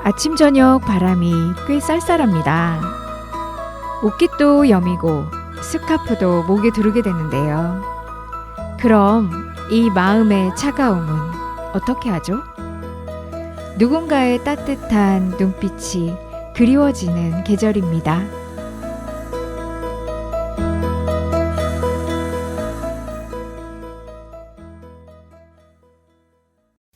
아침 저녁 바람이 꽤 쌀쌀합니다. 옷깃도 여미고 스카프도 목에 두르게 되는데요. 그럼 이 마음의 차가움은 어떻게 하죠? 누군가의 따뜻한 눈빛이 그리워지는 계절입니다.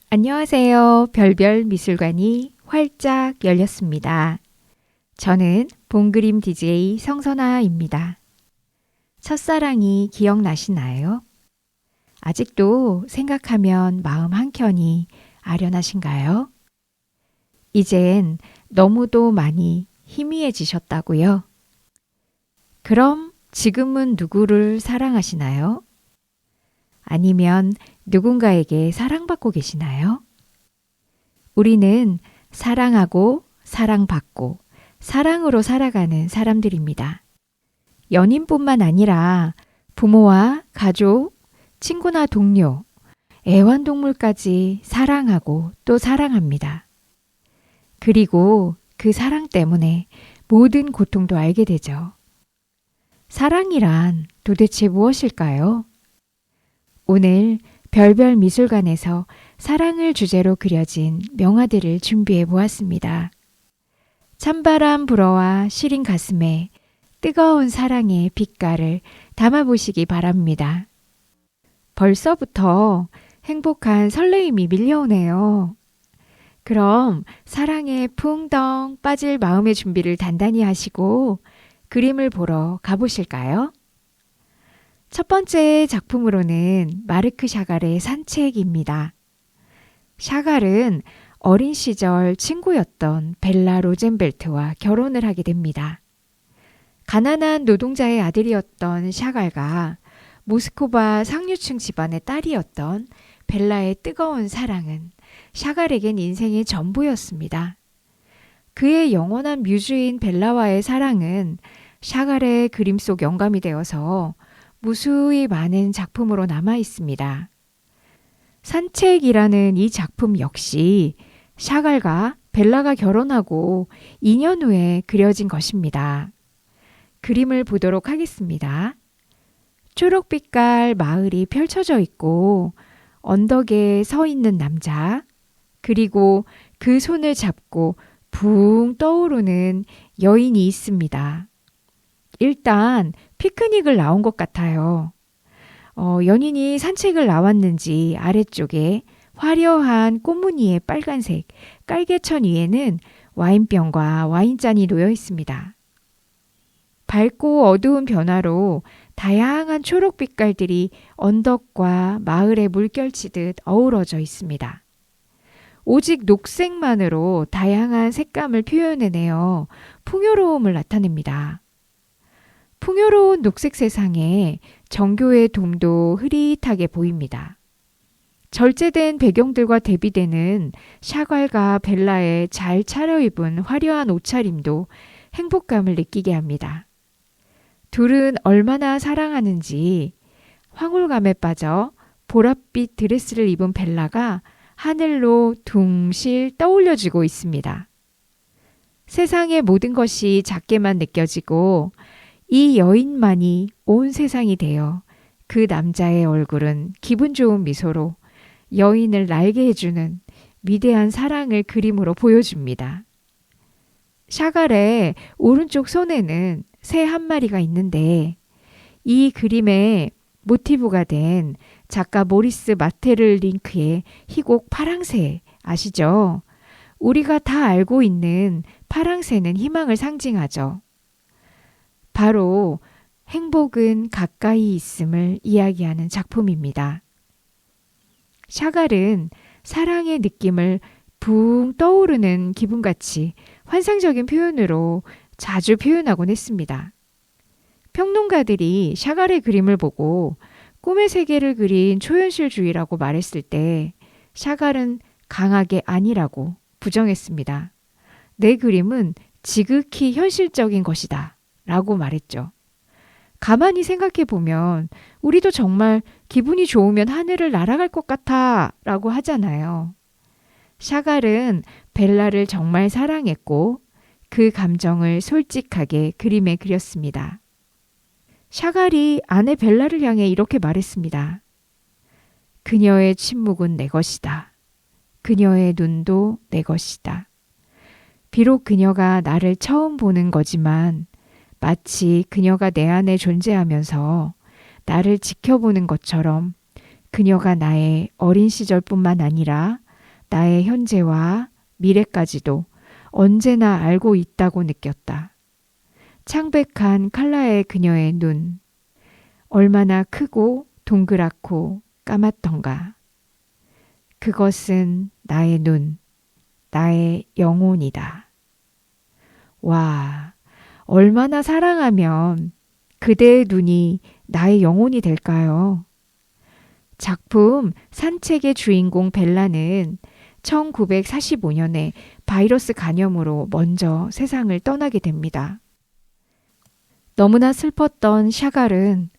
안녕하세요. 별별 미술관이 활짝 열렸습니다. 저는 봉그림 DJ 성선아입니다. 첫사랑이 기억나시나요? 아직도 생각하면 마음 한켠이 아련하신가요? 이젠 너무도 많이 희미해지셨다고요? 그럼 지금은 누구를 사랑하시나요? 아니면 누군가에게 사랑받고 계시나요? 우리는 사랑하고 사랑받고 사랑으로 살아가는 사람들입니다. 연인뿐만 아니라 부모와 가족, 친구나 동료, 애완동물까지 사랑하고 또 사랑합니다. 그리고 그 사랑 때문에 모든 고통도 알게 되죠. 사랑이란 도대체 무엇일까요? 오늘 별별 미술관에서 사랑을 주제로 그려진 명화들을 준비해 보았습니다. 찬바람 불어와 시린 가슴에 뜨거운 사랑의 빛깔을 담아보시기 바랍니다. 벌써부터 행복한 설레임이 밀려오네요. 그럼 사랑에 붕덩 빠질 마음의 준비를 단단히 하시고 그림을 보러 가보실까요? 첫 번째 작품으로는 마르크 샤갈의 산책입니다. 샤갈은 어린 시절 친구였던 벨라 로젠벨트와 결혼을 하게 됩니다. 가난한 노동자의 아들이었던 샤갈과 모스코바 상류층 집안의 딸이었던 벨라의 뜨거운 사랑은 샤갈에겐 인생의 전부였습니다. 그의 영원한 뮤즈인 벨라와의 사랑은 샤갈의 그림 속 영감이 되어서 무수히 많은 작품으로 남아 있습니다. 산책이라는 이 작품 역시 샤갈과 벨라가 결혼하고 2년 후에 그려진 것입니다. 그림을 보도록 하겠습니다. 초록빛깔 마을이 펼쳐져 있고 언덕에 서 있는 남자, 그리고 그 손을 잡고 붕 떠오르는 여인이 있습니다. 일단 피크닉을 나온 것 같아요. 연인이 산책을 나왔는지 아래쪽에 화려한 꽃무늬의 빨간색 깔개천 위에는 와인병과 와인잔이 놓여 있습니다. 밝고 어두운 변화로 다양한 초록 빛깔들이 언덕과 마을에 물결치듯 어우러져 있습니다. 오직 녹색만으로 다양한 색감을 표현해내어 풍요로움을 나타냅니다. 풍요로운 녹색 세상에 정교의 돔도 흐릿하게 보입니다. 절제된 배경들과 대비되는 샤갈과 벨라의 잘 차려입은 화려한 옷차림도 행복감을 느끼게 합니다. 둘은 얼마나 사랑하는지 황홀감에 빠져 보랏빛 드레스를 입은 벨라가 하늘로 둥실 떠올려지고 있습니다. 세상의 모든 것이 작게만 느껴지고 이 여인만이 온 세상이 되어 그 남자의 얼굴은 기분 좋은 미소로 여인을 날게 해주는 위대한 사랑을 그림으로 보여줍니다. 샤갈의 오른쪽 손에는 새 한 마리가 있는데 이 그림의 모티브가 된 작가 모리스 마테를링크의 희곡 파랑새 아시죠? 우리가 다 알고 있는 파랑새는 희망을 상징하죠. 바로 행복은 가까이 있음을 이야기하는 작품입니다. 샤갈은 사랑의 느낌을 붕 떠오르는 기분같이 환상적인 표현으로 자주 표현하곤 했습니다. 평론가들이 샤갈의 그림을 보고 꿈의 세계를 그린 초현실주의라고 말했을 때 샤갈은 강하게 아니라고 부정했습니다. 내 그림은 지극히 현실적인 것이다 라고 말했죠. 가만히 생각해 보면 우리도 정말 기분이 좋으면 하늘을 날아갈 것 같아 라고 하잖아요. 샤갈은 벨라를 정말 사랑했고 그 감정을 솔직하게 그림에 그렸습니다. 샤갈이 아내 벨라를 향해 이렇게 말했습니다. 그녀의 침묵은 내 것이다. 그녀의 눈도 내 것이다. 비록 그녀가 나를 처음 보는 거지만 마치 그녀가 내 안에 존재하면서 나를 지켜보는 것처럼 그녀가 나의 어린 시절뿐만 아니라 나의 현재와 미래까지도 언제나 알고 있다고 느꼈다. 창백한 칼라의 그녀의 눈, 얼마나 크고 동그랗고 까맣던가. 그것은 나의 눈, 나의 영혼이다. 와, 얼마나 사랑하면 그대의 눈이 나의 영혼이 될까요? 작품 산책의 주인공 벨라는 1945년에 바이러스 감염으로 먼저 세상을 떠나게 됩니다. 너무나 슬펐던 샤갈은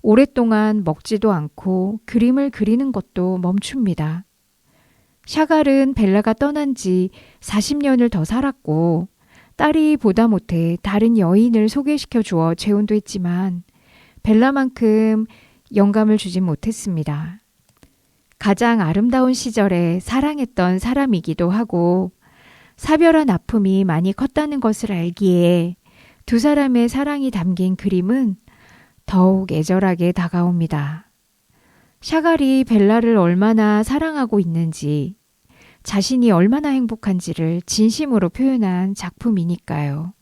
오랫동안 먹지도 않고 그림을 그리는 것도 멈춥니다. 샤갈은 벨라가 떠난 지 40년을 더 살았고 딸이 보다 못해 다른 여인을 소개시켜 주어 재혼도 했지만 벨라만큼 영감을 주진 못했습니다. 가장 아름다운 시절에 사랑했던 사람이기도 하고 사별한 아픔이 많이 컸다는 것을 알기에 두 사람의 사랑이 담긴 그림은 더욱 애절하게 다가옵니다. 샤갈이 벨라를 얼마나 사랑하고 있는지, 자신이 얼마나 행복한지를 진심으로 표현한 작품이니까요.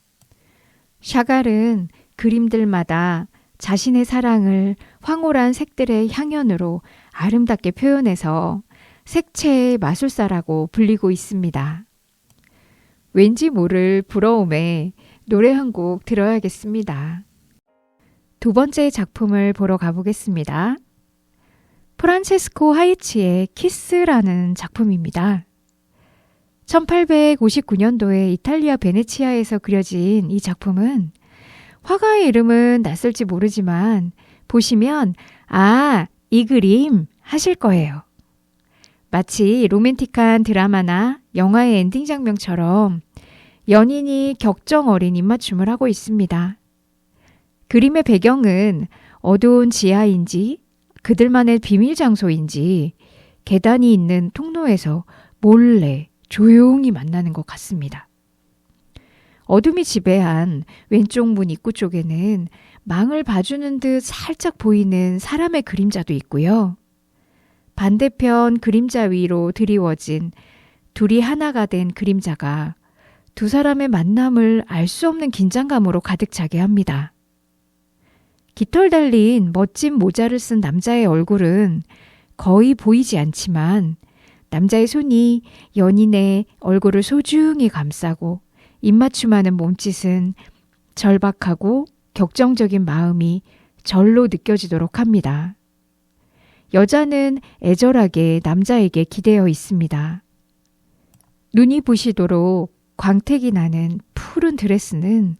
샤갈은 그림들마다 자신의 사랑을 황홀한 색들의 향연으로 아름답게 표현해서 색채의 마술사라고 불리고 있습니다. 왠지 모를 부러움에 노래 한 곡 들어야겠습니다. 두 번째 작품을 보러 가보겠습니다. 프란체스코 하이치의 키스라는 작품입니다. 1859년도에 이탈리아 베네치아에서 그려진 이 작품은 화가의 이름은 낯설지 모르지만 보시면 아, 이 그림 하실 거예요. 마치 로맨틱한 드라마나 영화의 엔딩 장면처럼 연인이 격정 어린 입맞춤을 하고 있습니다. 그림의 배경은 어두운 지하인지 그들만의 비밀 장소인지 계단이 있는 통로에서 몰래 조용히 만나는 것 같습니다. 어둠이 지배한 왼쪽 문 입구 쪽에는 망을 봐주는 듯 살짝 보이는 사람의 그림자도 있고요. 반대편 그림자 위로 드리워진 둘이 하나가 된 그림자가 두 사람의 만남을 알 수 없는 긴장감으로 가득 차게 합니다. 깃털 달린 멋진 모자를 쓴 남자의 얼굴은 거의 보이지 않지만 남자의 손이 연인의 얼굴을 소중히 감싸고 입맞춤하는 몸짓은 절박하고 격정적인 마음이 절로 느껴지도록 합니다. 여자는 애절하게 남자에게 기대어 있습니다. 눈이 부시도록 광택이 나는 푸른 드레스는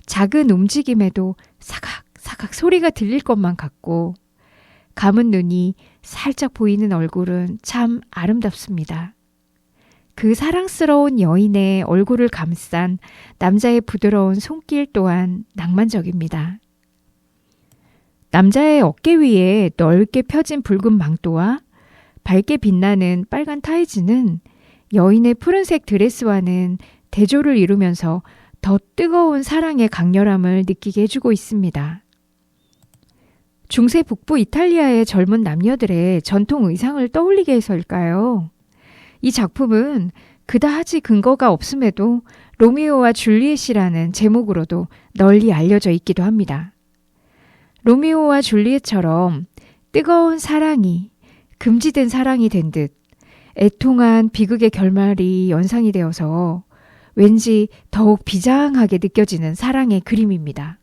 작은 움직임에도 사각사각 소리가 들릴 것만 같고 감은 눈이 살짝 보이는 얼굴은 참 아름답습니다. 그 사랑스러운 여인의 얼굴을 감싼 남자의 부드러운 손길 또한 낭만적입니다. 남자의 어깨 위에 넓게 펴진 붉은 망토와 밝게 빛나는 빨간 타이즈는 여인의 푸른색 드레스와는 대조를 이루면서 더 뜨거운 사랑의 강렬함을 느끼게 해주고 있습니다. 중세 북부 이탈리아의 젊은 남녀들의 전통 의상을 떠올리게 해서일까요? 이 작품은 그다지 근거가 없음에도 로미오와 줄리엣이라는 제목으로도 널리 알려져 있기도 합니다. 로미오와 줄리엣처럼 뜨거운 사랑이 금지된 사랑이 된 듯 애통한 비극의 결말이 연상이 되어서 왠지 더욱 비장하게 느껴지는 사랑의 그림입니다.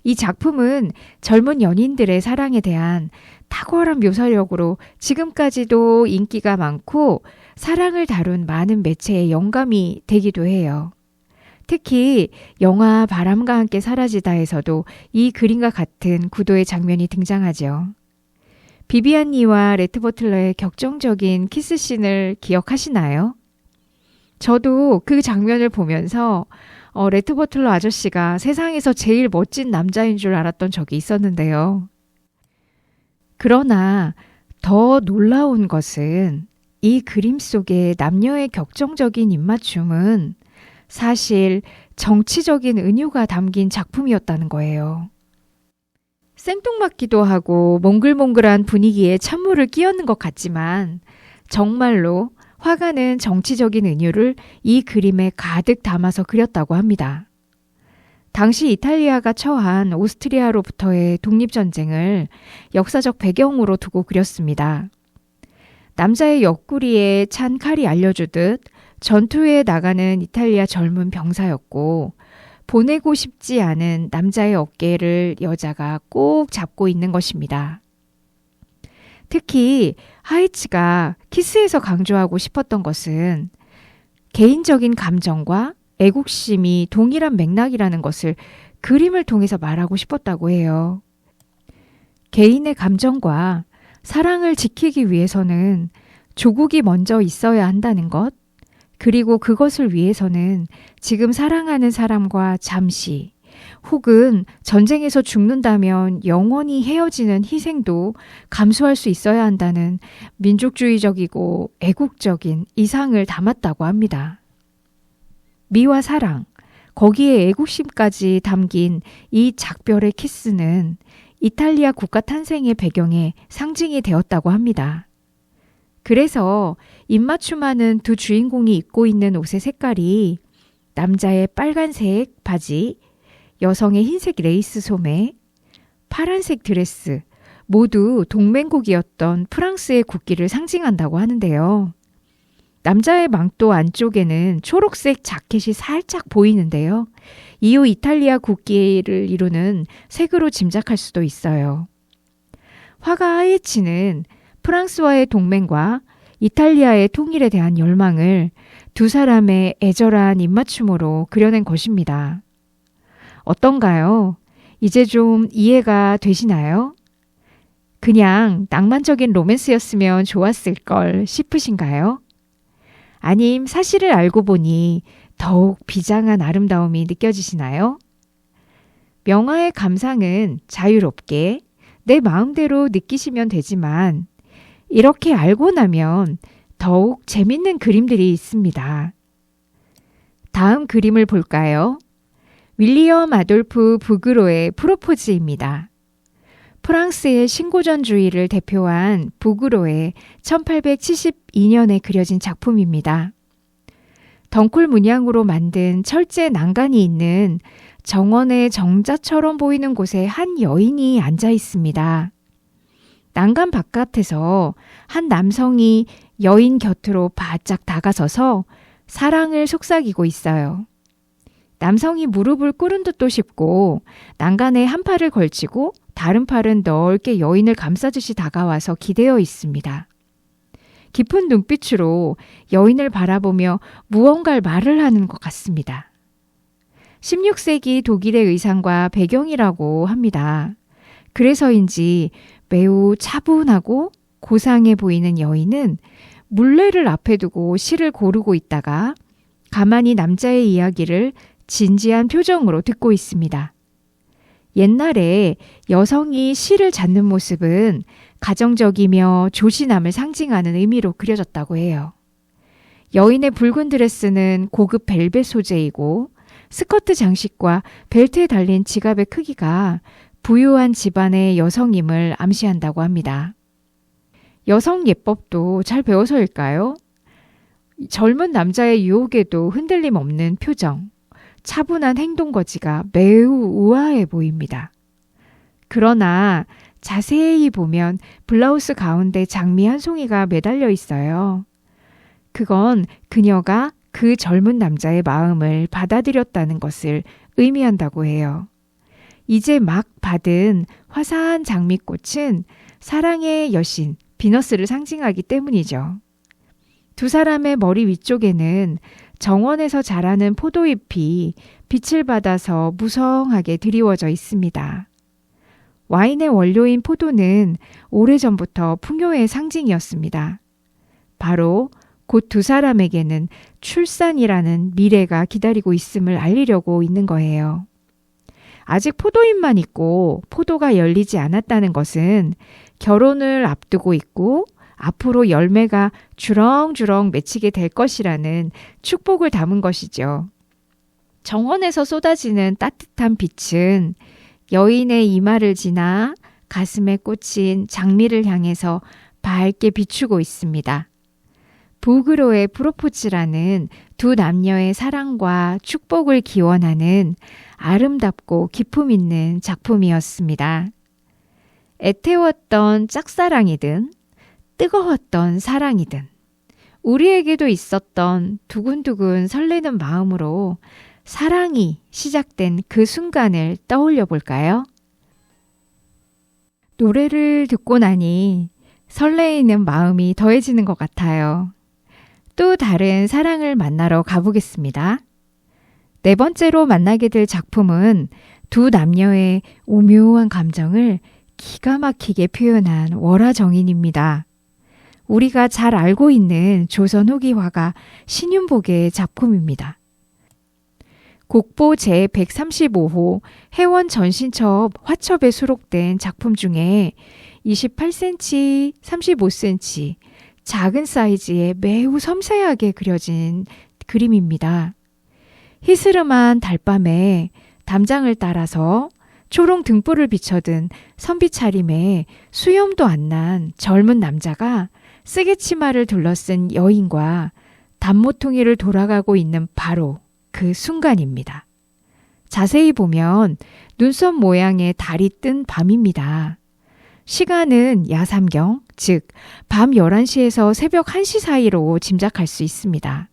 이 작품은 젊은 연인들의 사랑에 대한 탁월한 묘사력으로 지금까지도 인기가 많고 사랑을 다룬 많은 매체의 영감이 되기도 해요. 특히 영화 바람과 함께 사라지다에서도 이 그림과 같은 구도의 장면이 등장하죠. 비비안 리와 레트 버틀러의 격정적인 키스씬을 기억하시나요? 저도 그 장면을 보면서 레트 버틀러 아저씨가 세상에서 제일 멋진 남자인 줄 알았던 적이 있었는데요. 그러나 더 놀라운 것은 이 그림 속의 남녀의 격정적인 입맞춤은 사실 정치적인 은유가 담긴 작품이었다는 거예요. 생뚱맞기도 하고 몽글몽글한 분위기에 찬물을 끼얹는 것 같지만 정말로 화가는 정치적인 은유를 이 그림에 가득 담아서 그렸다고 합니다. 당시 이탈리아가 처한 오스트리아로부터의 독립전쟁을 역사적 배경으로 두고 그렸습니다. 남자의 옆구리에 찬 칼이 알려주듯 전투에 나가는 이탈리아 젊은 병사였고 보내고 싶지 않은 남자의 어깨를 여자가 꼭 잡고 있는 것입니다. 특히 하이츠가 키스에서 강조하고 싶었던 것은 개인적인 감정과 애국심이 동일한 맥락이라는 것을 그림을 통해서 말하고 싶었다고 해요. 개인의 감정과 사랑을 지키기 위해서는 조국이 먼저 있어야 한다는 것, 그리고 그것을 위해서는 지금 사랑하는 사람과 잠시 혹은 전쟁에서 죽는다면 영원히 헤어지는 희생도 감수할 수 있어야 한다는 민족주의적이고 애국적인 이상을 담았다고 합니다. 미와 사랑, 거기에 애국심까지 담긴 이 작별의 키스는 이탈리아 국가 탄생의 배경에 상징이 되었다고 합니다. 그래서 입맞춤하는 두 주인공이 입고 있는 옷의 색깔이 남자의 빨간색 바지, 여성의 흰색 레이스 소매, 파란색 드레스 모두 동맹국이었던 프랑스의 국기를 상징한다고 하는데요. 남자의 망토 안쪽에는 초록색 자켓이 살짝 보이는데요. 이후 이탈리아 국기를 이루는 색으로 짐작할 수도 있어요. 화가 하이츠는 프랑스와의 동맹과 이탈리아의 통일에 대한 열망을 두 사람의 애절한 입맞춤으로 그려낸 것입니다. 어떤가요? 이제 좀 이해가 되시나요? 그냥 낭만적인 로맨스였으면 좋았을 걸 싶으신가요? 아님 사실을 알고 보니 더욱 비장한 아름다움이 느껴지시나요? 명화의 감상은 자유롭게 내 마음대로 느끼시면 되지만 이렇게 알고 나면 더욱 재밌는 그림들이 있습니다. 다음 그림을 볼까요? 윌리엄 아돌프 부그로의 프로포즈입니다. 프랑스의 신고전주의를 대표한 부그로의 1872년에 그려진 작품입니다. 덩굴 문양으로 만든 철제 난간이 있는 정원의 정자처럼 보이는 곳에 한 여인이 앉아 있습니다. 난간 바깥에서 한 남성이 여인 곁으로 바짝 다가서서 사랑을 속삭이고 있어요. 남성이 무릎을 꿇은 듯도 싶고 난간에 한 팔을 걸치고 다른 팔은 넓게 여인을 감싸듯이 다가와서 기대어 있습니다. 깊은 눈빛으로 여인을 바라보며 무언가를 말을 하는 것 같습니다. 16세기 독일의 의상과 배경이라고 합니다. 그래서인지 매우 차분하고 고상해 보이는 여인은 물레를 앞에 두고 시를 고르고 있다가 가만히 남자의 이야기를 진지한 표정으로 듣고 있습니다. 옛날에 여성이 시를 잡는 모습은 가정적이며 조신함을 상징하는 의미로 그려졌다고 해요. 여인의 붉은 드레스는 고급 벨벳 소재이고 스커트 장식과 벨트에 달린 지갑의 크기가 부유한 집안의 여성임을 암시한다고 합니다. 여성 예법도 잘 배워서일까요? 젊은 남자의 유혹에도 흔들림 없는 표정, 차분한 행동거지가 매우 우아해 보입니다. 그러나 자세히 보면 블라우스 가운데 장미 한 송이가 매달려 있어요. 그건 그녀가 그 젊은 남자의 마음을 받아들였다는 것을 의미한다고 해요. 이제 막 받은 화사한 장미꽃은 사랑의 여신 비너스를 상징하기 때문이죠. 두 사람의 머리 위쪽에는 정원에서 자라는 포도잎이 빛을 받아서 무성하게 드리워져 있습니다. 와인의 원료인 포도는 오래전부터 풍요의 상징이었습니다. 바로 곧 두 사람에게는 출산이라는 미래가 기다리고 있음을 알리려고 있는 거예요. 아직 포도잎만 있고 포도가 열리지 않았다는 것은 결혼을 앞두고 있고 앞으로 열매가 주렁주렁 맺히게 될 것이라는 축복을 담은 것이죠. 정원에서 쏟아지는 따뜻한 빛은 여인의 이마를 지나 가슴에 꽂힌 장미를 향해서 밝게 비추고 있습니다. 부그로의 프로포즈라는 두 남녀의 사랑과 축복을 기원하는 아름답고 기품 있는 작품이었습니다. 애태웠던 짝사랑이든 뜨거웠던 사랑이든 우리에게도 있었던 두근두근 설레는 마음으로 사랑이 시작된 그 순간을 떠올려 볼까요? 노래를 듣고 나니 설레이는 마음이 더해지는 것 같아요. 또 다른 사랑을 만나러 가보겠습니다. 네 번째로 만나게 될 작품은 두 남녀의 오묘한 감정을 기가 막히게 표현한 월화정인입니다. 우리가 잘 알고 있는 조선 후기 화가 신윤복의 작품입니다. 국보 제135호 해원 전신첩 화첩에 수록된 작품 중에 28cm, 35cm 작은 사이즈에 매우 섬세하게 그려진 그림입니다. 희스름한 달밤에 담장을 따라서 초롱 등불을 비춰든 선비 차림에 수염도 안 난 젊은 남자가 쓰개 치마를 둘러쓴 여인과 단모퉁이를 돌아가고 있는 바로 그 순간입니다. 자세히 보면 눈썹 모양의 달이 뜬 밤입니다. 시간은 야삼경, 즉 밤 11시에서 새벽 1시 사이로 짐작할 수 있습니다.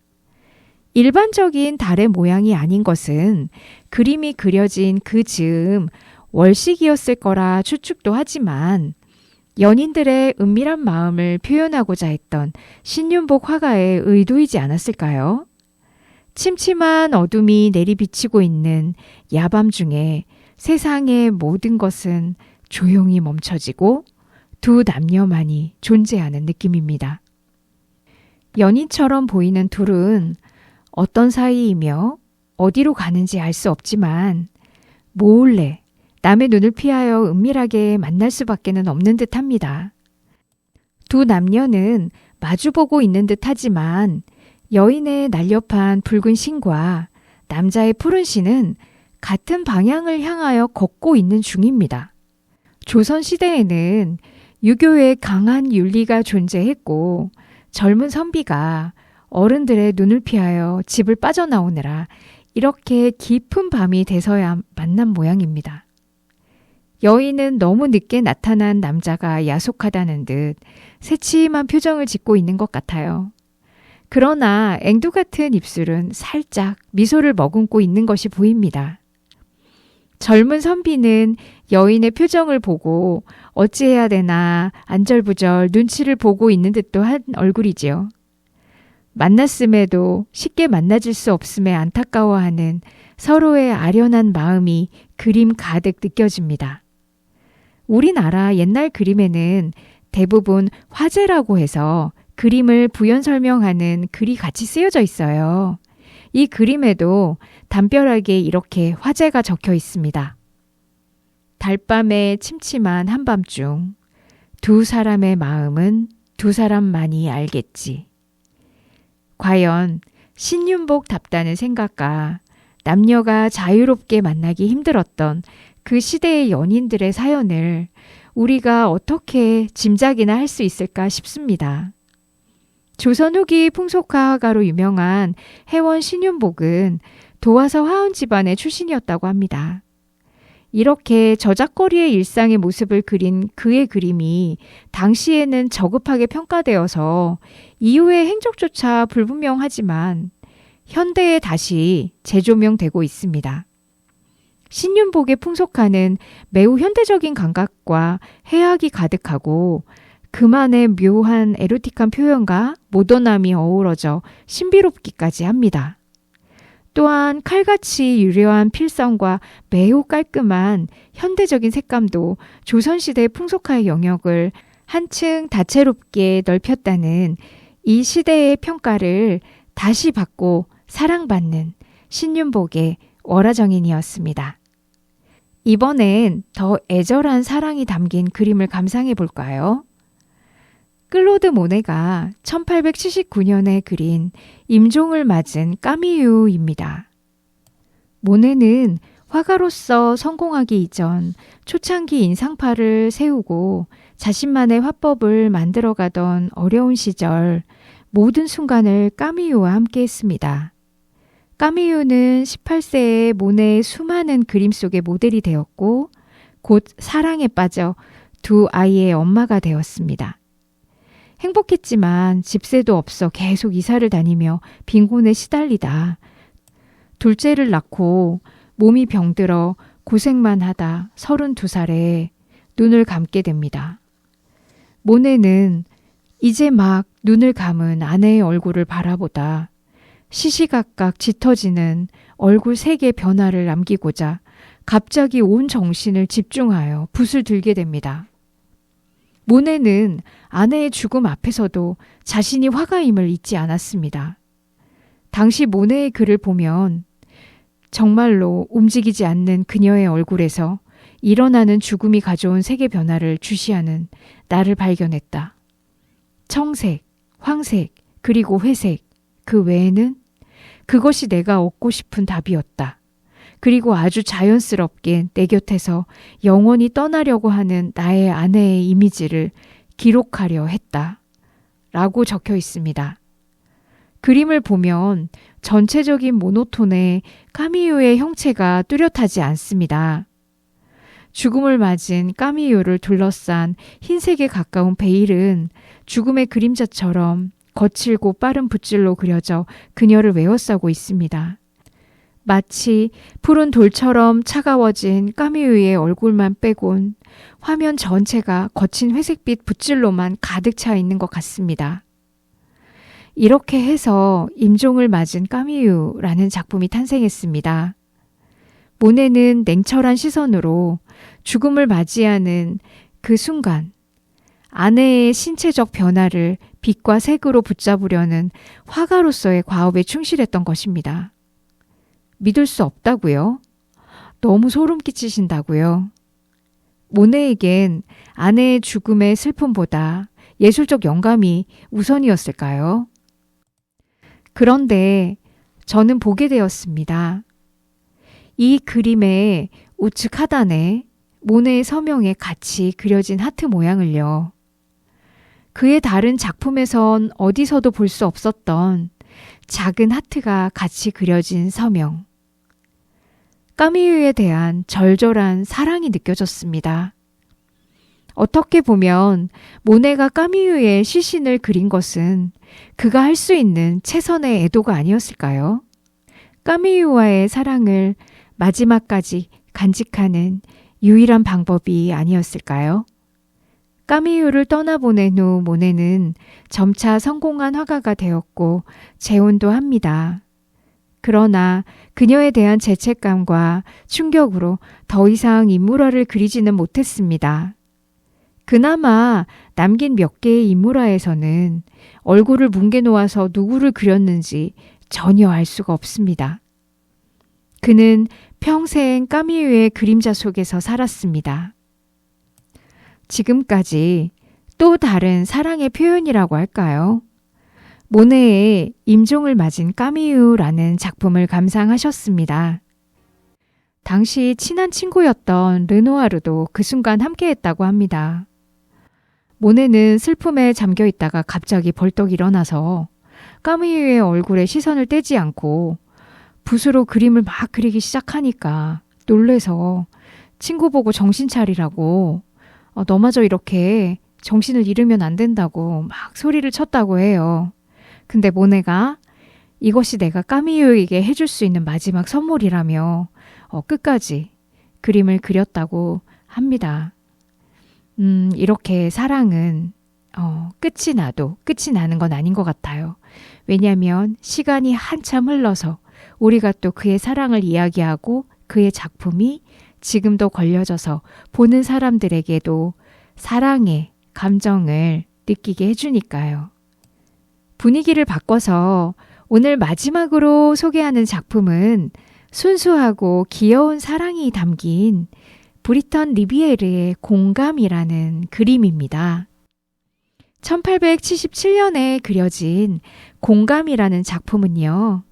일반적인 달의 모양이 아닌 것은 그림이 그려진 그 즈음 월식이었을 거라 추측도 하지만 연인들의 은밀한 마음을 표현하고자 했던 신윤복 화가의 의도이지 않았을까요? 침침한 어둠이 내리비치고 있는 야밤 중에 세상의 모든 것은 조용히 멈춰지고 두 남녀만이 존재하는 느낌입니다. 연인처럼 보이는 둘은 어떤 사이이며 어디로 가는지 알 수 없지만 몰래 남의 눈을 피하여 은밀하게 만날 수밖에는 없는 듯합니다. 두 남녀는 마주보고 있는 듯하지만 여인의 날렵한 붉은 신과 남자의 푸른 신은 같은 방향을 향하여 걷고 있는 중입니다. 조선시대에는 유교의 강한 윤리가 존재했고 젊은 선비가 어른들의 눈을 피하여 집을 빠져나오느라 이렇게 깊은 밤이 돼서야 만난 모양입니다. 여인은 너무 늦게 나타난 남자가 야속하다는 듯 새침한 표정을 짓고 있는 것 같아요. 그러나 앵두 같은 입술은 살짝 미소를 머금고 있는 것이 보입니다. 젊은 선비는 여인의 표정을 보고 어찌해야 되나 안절부절 눈치를 보고 있는 듯도 한 얼굴이지요. 만났음에도 쉽게 만나질 수 없음에 안타까워하는 서로의 아련한 마음이 그림 가득 느껴집니다. 우리나라 옛날 그림에는 대부분 화제라고 해서 그림을 부연 설명하는 글이 같이 쓰여져 있어요. 이 그림에도 담벼락에 이렇게 화제가 적혀 있습니다. 달밤의 침침한 한밤중 두 사람의 마음은 두 사람만이 알겠지. 과연 신윤복답다는 생각과 남녀가 자유롭게 만나기 힘들었던 그 시대의 연인들의 사연을 우리가 어떻게 짐작이나 할 수 있을까 싶습니다. 조선 후기 풍속화 화가로 유명한 해원 신윤복은 도화서 화원 집안의 출신이었다고 합니다. 이렇게 저작거리의 일상의 모습을 그린 그의 그림이 당시에는 저급하게 평가되어서 이후의 행적조차 불분명하지만 현대에 다시 재조명되고 있습니다. 신윤복의 풍속화는 매우 현대적인 감각과 해악이 가득하고 그만의 묘한 에로틱한 표현과 모던함이 어우러져 신비롭기까지 합니다. 또한 칼같이 유려한 필성과 매우 깔끔한 현대적인 색감도 조선시대의 풍속화의 영역을 한층 다채롭게 넓혔다는 이 시대의 평가를 다시 받고 사랑받는 신윤복의 월화정인이었습니다. 이번엔 더 애절한 사랑이 담긴 그림을 감상해 볼까요? 클로드 모네가 1879년에 그린 임종을 맞은 까미유입니다. 모네는 화가로서 성공하기 이전 초창기 인상파를 세우고 자신만의 화법을 만들어가던 어려운 시절 모든 순간을 까미유와 함께 했습니다. 까미유는 18세에 모네의 수많은 그림 속의 모델이 되었고 곧 사랑에 빠져 두 아이의 엄마가 되었습니다. 행복했지만 집세도 없어 계속 이사를 다니며 빈곤에 시달리다 둘째를 낳고 몸이 병들어 고생만 하다 32살에 눈을 감게 됩니다. 모네는 이제 막 눈을 감은 아내의 얼굴을 바라보다 시시각각 짙어지는 얼굴 색의 변화를 남기고자 갑자기 온 정신을 집중하여 붓을 들게 됩니다. 모네는 아내의 죽음 앞에서도 자신이 화가임을 잊지 않았습니다. 당시 모네의 글을 보면 정말로 움직이지 않는 그녀의 얼굴에서 일어나는 죽음이 가져온 색의 변화를 주시하는 나를 발견했다. 청색, 황색, 그리고 회색, 그 외에는 그것이 내가 얻고 싶은 답이었다. 그리고 아주 자연스럽게 내 곁에서 영원히 떠나려고 하는 나의 아내의 이미지를 기록하려 했다. 라고 적혀 있습니다. 그림을 보면 전체적인 모노톤의 까미유의 형체가 뚜렷하지 않습니다. 죽음을 맞은 까미유를 둘러싼 흰색에 가까운 베일은 죽음의 그림자처럼 거칠고 빠른 붓질로 그려져 그녀를 외워싸고 있습니다. 마치 푸른 돌처럼 차가워진 까미유의 얼굴만 빼곤 화면 전체가 거친 회색빛 붓질로만 가득 차 있는 것 같습니다. 이렇게 해서 임종을 맞은 까미유라는 작품이 탄생했습니다. 모네는 냉철한 시선으로 죽음을 맞이하는 그 순간 아내의 신체적 변화를 빛과 색으로 붙잡으려는 화가로서의 과업에 충실했던 것입니다. 믿을 수 없다고요? 너무 소름 끼치신다고요? 모네에겐 아내의 죽음의 슬픔보다 예술적 영감이 우선이었을까요? 그런데 저는 보게 되었습니다. 이 그림의 우측 하단에 모네의 서명에 같이 그려진 하트 모양을요. 그의 다른 작품에선 어디서도 볼 수 없었던 작은 하트가 같이 그려진 서명. 까미유에 대한 절절한 사랑이 느껴졌습니다. 어떻게 보면 모네가 까미유의 시신을 그린 것은 그가 할 수 있는 최선의 애도가 아니었을까요? 까미유와의 사랑을 마지막까지 간직하는 유일한 방법이 아니었을까요? 까미유를 떠나보낸 후 모네는 점차 성공한 화가가 되었고 재혼도 합니다. 그러나 그녀에 대한 죄책감과 충격으로 더 이상 인물화를 그리지는 못했습니다. 그나마 남긴 몇 개의 인물화에서는 얼굴을 뭉개놓아서 누구를 그렸는지 전혀 알 수가 없습니다. 그는 평생 까미유의 그림자 속에서 살았습니다. 지금까지 또 다른 사랑의 표현이라고 할까요? 모네의 임종을 맞은 까미유라는 작품을 감상하셨습니다. 당시 친한 친구였던 르누아르도 그 순간 함께했다고 합니다. 모네는 슬픔에 잠겨 있다가 갑자기 벌떡 일어나서 까미유의 얼굴에 시선을 떼지 않고 붓으로 그림을 막 그리기 시작하니까 놀래서 친구 보고 정신 차리라고 너마저 이렇게 정신을 잃으면 안 된다고 막 소리를 쳤다고 해요. 근데 모네가 이것이 내가 까미유에게 해줄 수 있는 마지막 선물이라며 끝까지 그림을 그렸다고 합니다. 이렇게 사랑은 끝이 나도 끝이 나는 건 아닌 것 같아요. 왜냐하면 시간이 한참 흘러서 우리가 또 그의 사랑을 이야기하고 그의 작품이 지금도 걸려져서 보는 사람들에게도 사랑의 감정을 느끼게 해주니까요. 분위기를 바꿔서 오늘 마지막으로 소개하는 작품은 순수하고 귀여운 사랑이 담긴 브리턴 리비에르의 공감이라는 그림입니다. 1877년에 그려진 공감이라는 작품은요.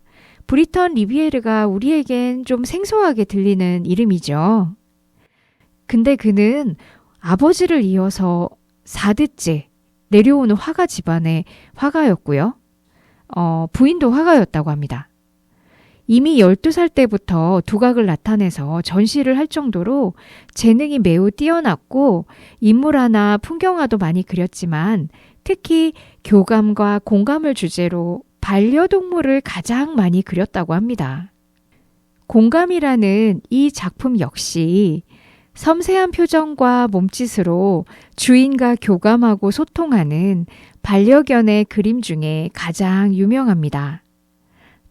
브리턴 리비에르가 우리에겐 좀 생소하게 들리는 이름이죠. 근데 그는 아버지를 이어서 4대째 내려오는 화가 집안의 화가였고요. 부인도 화가였다고 합니다. 이미 12살 때부터 두각을 나타내서 전시를 할 정도로 재능이 매우 뛰어났고 인물화나 풍경화도 많이 그렸지만 특히 교감과 공감을 주제로 반려동물을 가장 많이 그렸다고 합니다. 공감이라는 이 작품 역시 섬세한 표정과 몸짓으로 주인과 교감하고 소통하는 반려견의 그림 중에 가장 유명합니다.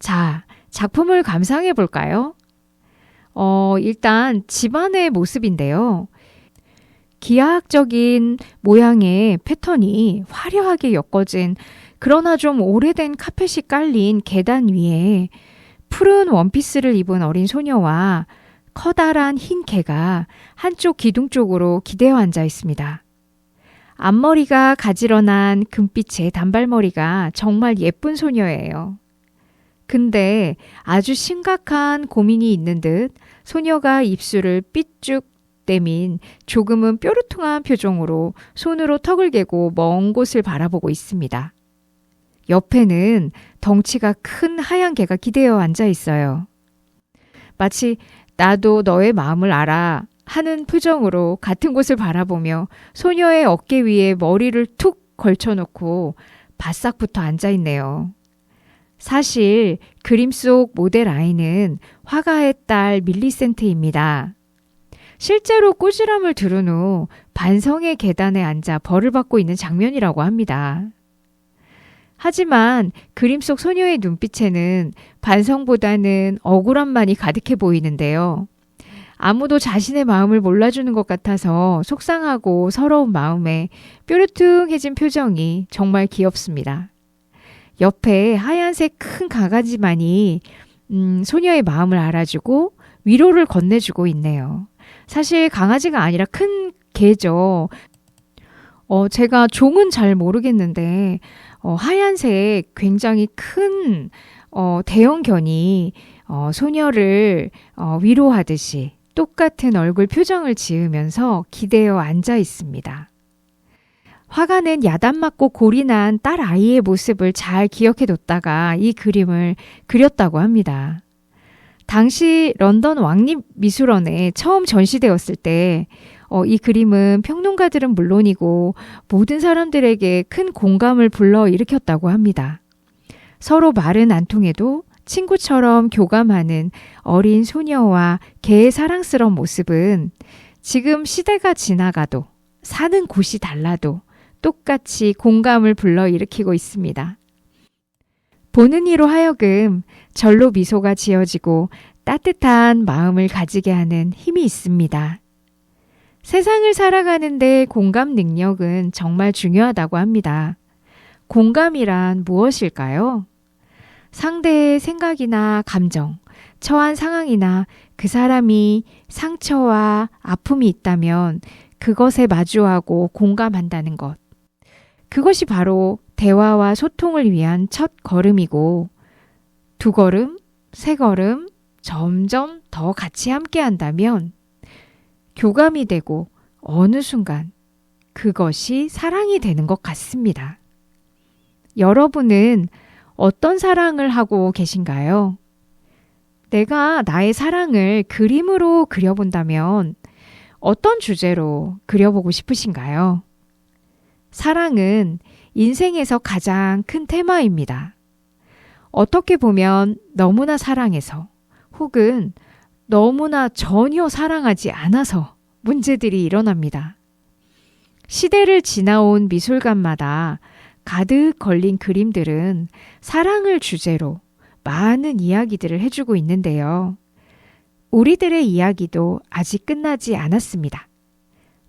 자, 작품을 감상해 볼까요? 일단 집안의 모습인데요. 기하학적인 모양의 패턴이 화려하게 엮어진 그러나 좀 오래된 카펫이 깔린 계단 위에 푸른 원피스를 입은 어린 소녀와 커다란 흰 개가 한쪽 기둥 쪽으로 기대어 앉아 있습니다. 앞머리가 가지런한 금빛의 단발머리가 정말 예쁜 소녀예요. 근데 아주 심각한 고민이 있는 듯 소녀가 입술을 삐쭉 내민 조금은 뾰루퉁한 표정으로 손으로 턱을 개고 먼 곳을 바라보고 있습니다. 옆에는 덩치가 큰 하얀 개가 기대어 앉아 있어요. 마치 나도 너의 마음을 알아 하는 표정으로 같은 곳을 바라보며 소녀의 어깨 위에 머리를 툭 걸쳐놓고 바싹 붙어 앉아 있네요. 사실 그림 속 모델 아이는 화가의 딸 밀리센트입니다. 실제로 꾸지람을 들은 후 반성의 계단에 앉아 벌을 받고 있는 장면이라고 합니다. 하지만 그림 속 소녀의 눈빛에는 반성보다는 억울함만이 가득해 보이는데요. 아무도 자신의 마음을 몰라주는 것 같아서 속상하고 서러운 마음에 뾰루퉁해진 표정이 정말 귀엽습니다. 옆에 하얀색 큰 강아지만이 소녀의 마음을 알아주고 위로를 건네주고 있네요. 사실 강아지가 아니라 큰 개죠. 제가 종은 잘 모르겠는데 하얀색 굉장히 큰 대형견이 소녀를 위로하듯이 똑같은 얼굴 표정을 지으면서 기대어 앉아 있습니다. 화가는 야단 맞고 골이 난 딸 아이의 모습을 잘 기억해뒀다가 이 그림을 그렸다고 합니다. 당시 런던 왕립미술원에 처음 전시되었을 때 이 그림은 평론가들은 물론이고 모든 사람들에게 큰 공감을 불러일으켰다고 합니다. 서로 말은 안 통해도 친구처럼 교감하는 어린 소녀와 개의 사랑스러운 모습은 지금 시대가 지나가도 사는 곳이 달라도 똑같이 공감을 불러일으키고 있습니다. 보는 이로 하여금 절로 미소가 지어지고 따뜻한 마음을 가지게 하는 힘이 있습니다. 세상을 살아가는데 공감 능력은 정말 중요하다고 합니다. 공감이란 무엇일까요? 상대의 생각이나 감정, 처한 상황이나 그 사람이 상처와 아픔이 있다면 그것에 마주하고 공감한다는 것. 그것이 바로 대화와 소통을 위한 첫 걸음이고 2걸음, 3걸음 점점 더 같이 함께 한다면 교감이 되고 어느 순간 그것이 사랑이 되는 것 같습니다. 여러분은 어떤 사랑을 하고 계신가요? 내가 나의 사랑을 그림으로 그려본다면 어떤 주제로 그려보고 싶으신가요? 사랑은 인생에서 가장 큰 테마입니다. 어떻게 보면 너무나 사랑해서 혹은 너무나 전혀 사랑하지 않아서 문제들이 일어납니다. 시대를 지나온 미술관마다 가득 걸린 그림들은 사랑을 주제로 많은 이야기들을 해주고 있는데요. 우리들의 이야기도 아직 끝나지 않았습니다.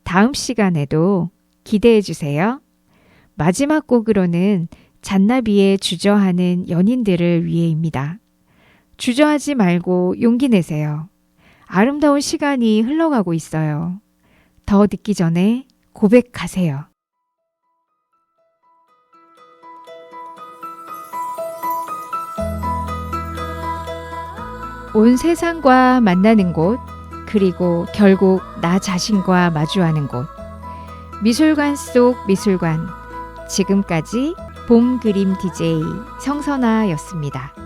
다음 시간에도 기대해 주세요. 마지막 곡으로는 잔나비의 주저하는 연인들을 위해입니다. 주저하지 말고 용기 내세요. 아름다운 시간이 흘러가고 있어요. 더 늦기 전에 고백하세요. 온 세상과 만나는 곳, 그리고 결국 나 자신과 마주하는 곳. 미술관 속 미술관. 지금까지 봄 그림 DJ 성선아였습니다.